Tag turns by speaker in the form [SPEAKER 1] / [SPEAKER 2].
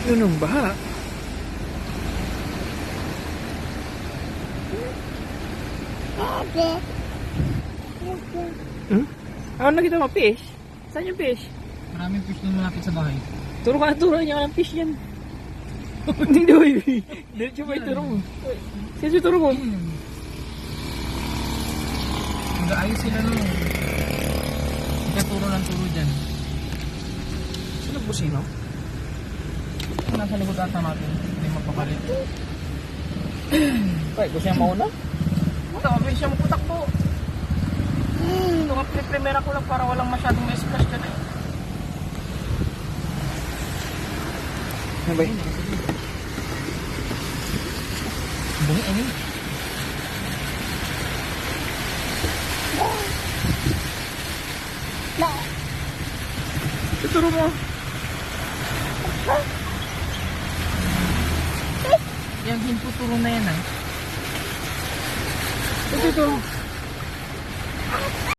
[SPEAKER 1] Yun ang baha. Hmm? Ako nakita mo fish? Saan yung fish?
[SPEAKER 2] Maraming fish doon malapit sa bahay.
[SPEAKER 1] Turo ka na turo niya ng fish yan. Hindi daw eh. Diretso ba ituro mo? Kasi turo mo.
[SPEAKER 2] Nag-aayos sila nun. Hindi turo ng turo dyan.
[SPEAKER 1] Sino busino?
[SPEAKER 2] Nasa likod ata natin. Hindi mapapalit.
[SPEAKER 1] Ay, gusto niya mauna?
[SPEAKER 2] Puta, mabilis siya maputak po. Ito nga primera ko lang para walang masyadong splash dyan eh.
[SPEAKER 1] Ano ba yun?
[SPEAKER 2] Bungi, ano?
[SPEAKER 1] Ituro mo.
[SPEAKER 2] Yung hinto turo na yan ah.
[SPEAKER 1] Ito.